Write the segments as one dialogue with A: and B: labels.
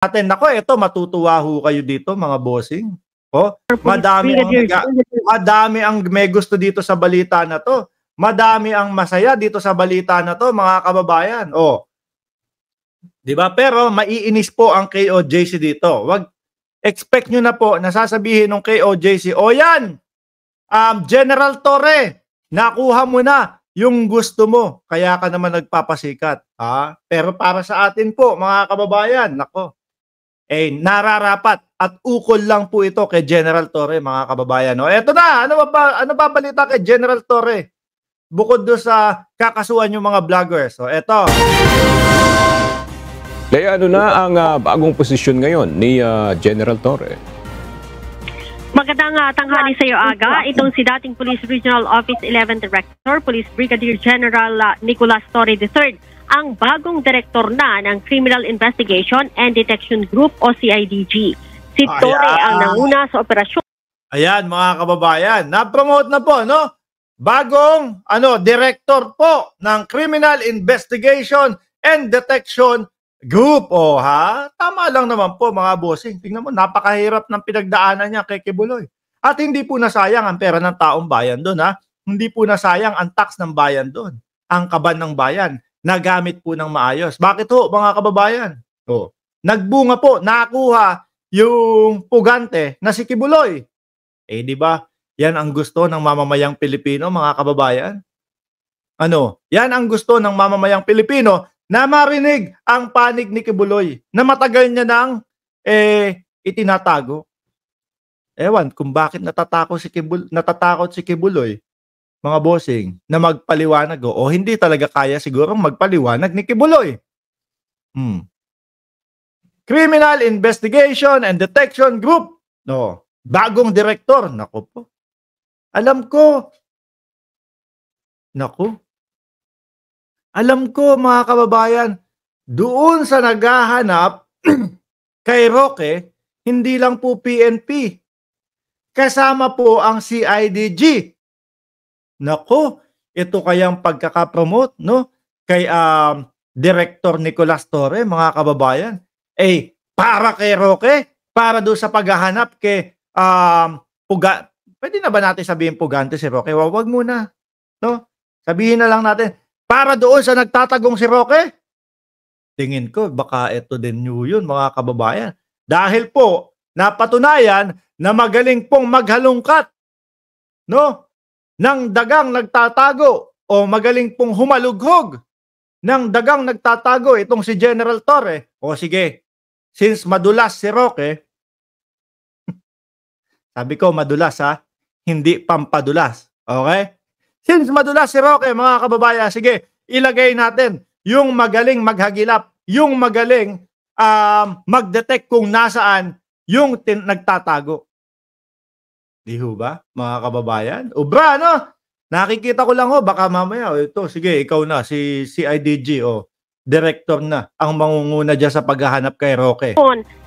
A: natin. Nako, ito matutuwa ho kayo dito mga bossing. Oh, madami ang may gusto dito sa balita na to. Madami ang masaya dito sa balita na to, mga kababayan. Oh. 'Di ba? Pero maiinis po ang KOJC dito. Wag expect nyo na po na sasabihin ng KOJC, "O yan, General Torre, nakuha mo na yung gusto mo, kaya ka naman nagpapasikat." Pero para sa atin po, mga kababayan, nako, nararapat at ukol lang po ito kay General Torre, mga kababayan. O, eto na, ano ba balita kay General Torre? Bukod do sa kakasuhan yung mga vloggers. So, eto.
B: Kaya ano na ang bagong posisyon ngayon ni General Torre?
C: Magandang tanghali sa iyo, Aga. Itong si dating Police Regional Office 11 Director, Police Brigadier General Nicolas Torre III, ang bagong direktor na ng Criminal Investigation and Detection Group o CIDG. Si Torre ang nanguna sa operasyon. Ayan, mga kababayan, na-promote na po, no? Bagong director po ng Criminal Investigation and Detection Group. Tama lang naman po, mga bossing. Tingnan mo, napakahirap ng pinagdaanan niya kay Kibuloy. At hindi po nasayang ang pera ng taong bayan doon, Hindi po nasayang ang tax ng bayan doon. Ang kaban ng bayan, nagamit po ng maayos. Bakit ho, mga kababayan? Nagbunga po, nakuha yung pugante na si Kibuloy. Di ba? Yan ang gusto ng mamamayang Pilipino, mga kababayan. Yan ang gusto ng mamamayang Pilipino na marinig ang panig ni Kibuloy na matagal niya nang itinatago. Ewan kung bakit natatakot si Kibuloy, mga bossing, na magpaliwanag o hindi talaga kaya siguro magpaliwanag ni Kibuloy. Criminal Investigation and Detection Group. Bagong direktor. Nako po. Alam ko, mga kababayan, doon sa naghahanap kay Roque, hindi lang po PNP. Kasama po ang CIDG. Nako, ito kayang pagkakapromote, kay Director Nicolas Torre, mga kababayan. Para kay Roque, para doon sa paghahanap kay pwede na ba natin sabihin pugante si Roque? Wag muna. Sabihin na lang natin, para doon sa nagtatagong si Roque? Tingin ko, baka ito din yun, mga kababayan. Dahil po, napatunayan na magaling pong maghalungkat, ng dagang nagtatago o magaling pong humalughog ng dagang nagtatago itong si General Torre. O sige, since madulas si Roque, sabi ko madulas hindi pampadulas. Okay? Since madulas si Roque, mga kababayan, sige, ilagay natin yung magaling maghagilap, yung magaling mag-detect kung nasaan yung nagtatago. Di ho ba, mga kababayan? Ubra, nakikita ko lang baka mamaya, ito, sige, ikaw na, si CIDG, director na, ang mangunguna dyan sa paghahanap kay Roque.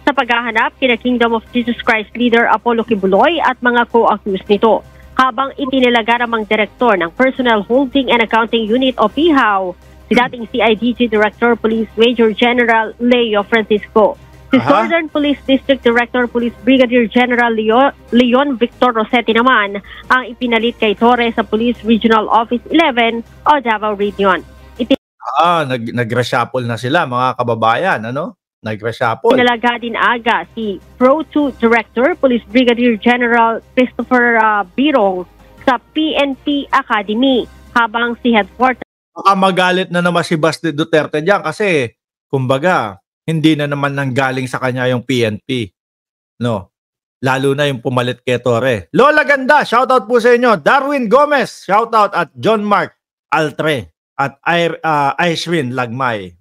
C: Sa paghahanap kina Kingdom of Jesus Christ leader Apollo Kibuloy at mga co-accused nito, habang itinilagaramang direktor ng Personnel Holding and Accounting Unit o PHAU, si dating CIDG Director Police Major General Leo Francisco. Si Northern Police District Director Police Brigadier General Leon Victor Rossetti naman ang ipinalit kay Torre sa Police Regional Office 11 o Davao Region.
A: Nag-reshuffle na sila, mga kababayan, Nag-reshuffle.
C: Pinalaga din aga si Pro 2 Director Police Brigadier General Christopher Birong sa PNP Academy, habang si Headquarters.
A: Magalit na naman si Basti Duterte diyan kasi kumbaga hindi na naman nanggaling sa kanya yung PNP. Lalo na yung pumalit kay Torre. Lola Ganda, shoutout po sa inyo. Darwin Gomez, shoutout at John Mark Altre at Aishwin Lagmay.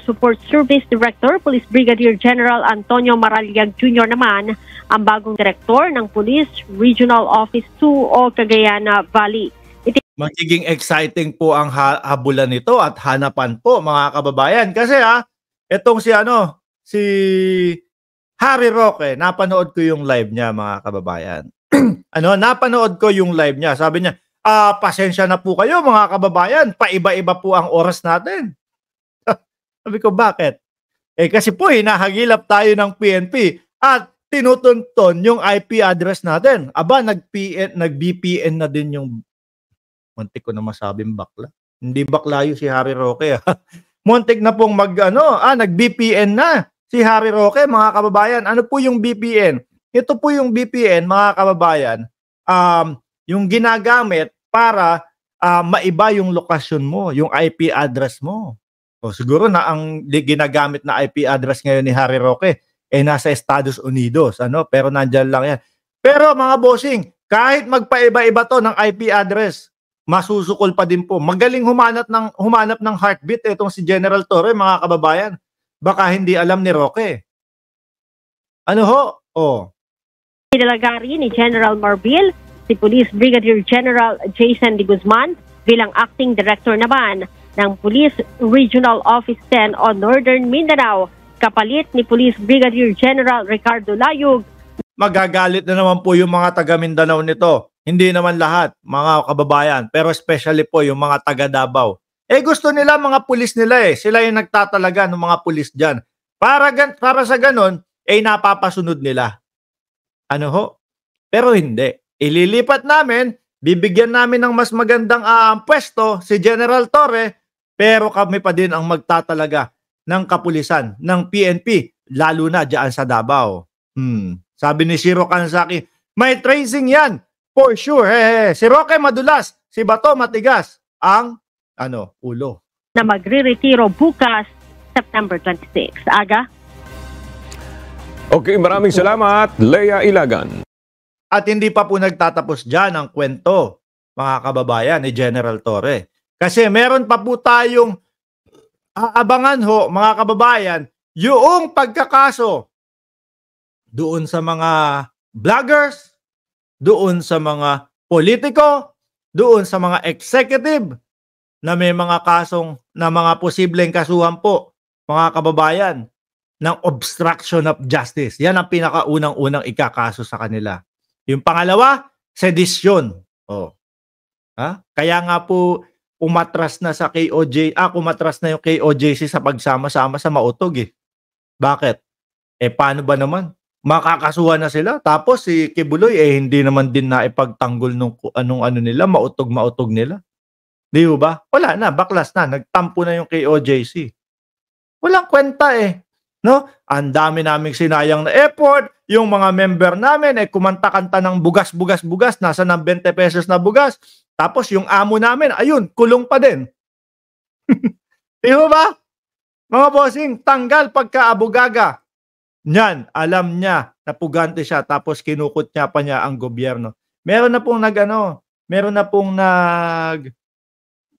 C: Support Service Director Police Brigadier General Antonio Maraliag Jr. naman ang bagong direktor ng Police Regional Office 2 o Cagayan Valley.
A: Magiging exciting po ang habulan nito at hanapan po, mga kababayan, kasi itong si Harry Roque, napanood ko yung live niya, mga kababayan. Napanood ko yung live niya. Sabi niya, pasensya na po kayo, mga kababayan, paiba-iba po ang oras natin. Sabi ko, bakit? Kasi po, hinahagilap tayo ng PNP at tinutunton yung IP address natin. Aba, nag-VPN na din yung, muntik ko na masabing bakla. Hindi bakla yung si Harry Roque. Muntik na pong nag-VPN na si Harry Roque, mga kababayan. Ano po yung VPN? Ito po yung VPN, mga kababayan, yung ginagamit para maiba yung lokasyon mo, yung IP address mo. O siguro na ang ginagamit na IP address ngayon ni Harry Roque nasa Estados Unidos, pero nandiyan lang yan. Pero mga bossing, kahit magpaiba-iba to ng IP address, masusukol pa din po. Magaling humanap ng heartbeat itong si General Torre, mga kababayan. Baka hindi alam ni Roque. Ano ho?
C: Pinalagari ni General Marbil, si Police Brigadier General Jason de Guzman bilang acting director naman ng Police Regional Office 10 on Northern Mindanao, kapalit ni Police Brigadier General Ricardo Layug.
A: Magagalit na naman po yung mga taga Mindanao nito. Hindi naman lahat, mga kababayan, pero especially po yung mga taga Davao. Gusto nila mga pulis nila Sila yung nagtatalaga ng mga pulis dyan. Para sa ganon, napapasunod nila. Ano ho? Pero hindi. Ililipat namin, bibigyan namin ng mas magandang pwesto si General Torre, pero kami pa din ang magtatalaga ng kapulisan, ng PNP, lalo na dyan sa Davao. Sabi ni Shiro Kansaki, may tracing yan. For sure. Si Roque madulas, si Bato matigas ang ulo.
C: Na magre-retiro bukas, September 26. Aga?
B: Okay, maraming salamat, Lea Ilagan.
A: At hindi pa po nagtatapos dyan ang kwento, mga kababayan, ni General Torre. Kasi meron pa po tayong aabangan mga kababayan, yung pagkakaso doon sa mga vloggers, doon sa mga politiko, doon sa mga executive na may mga kasong na mga posibleng kasuhan po, mga kababayan, ng obstruction of justice. Yan ang pinakaunang-unang ikakaso sa kanila. Yung pangalawa, sedisyon. Kaya nga po umatras na sa kumatras na yung KOJC sa pagsama-sama sa Mautog Bakit? Paano ba naman? Makakasuhan na sila. Tapos si Kibuloy hindi naman din na ipagtanggol nung anong nila, mautog nila. Di ba? Wala na, baklas na. Nagtampo na yung KOJC. Walang kwenta no? Ang dami naming sinayang na effort. Yung mga member namin kumanta-kanta ng bugas, nasa ng 20 pesos na bugas. Tapos yung amo namin, ayun, kulong pa din. Di ba? Mga bossing, tanggal pagka-abugaga. Yan, alam niya, napugante siya, tapos kinukot niya pa niya ang gobyerno. Meron na pong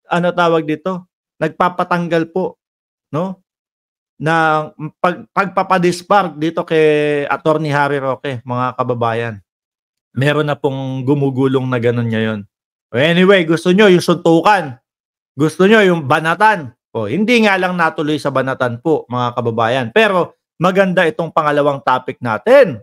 A: tawag dito, nagpapatanggal po, no? Na pagpapadispark dito kay Attorney Harry Roque, mga kababayan. Meron na pong gumugulong na ganun ngayon. Anyway, gusto nyo yung suntukan. Gusto nyo yung banatan. Hindi nga lang natuloy sa banatan po, mga kababayan. Pero maganda itong pangalawang topic natin.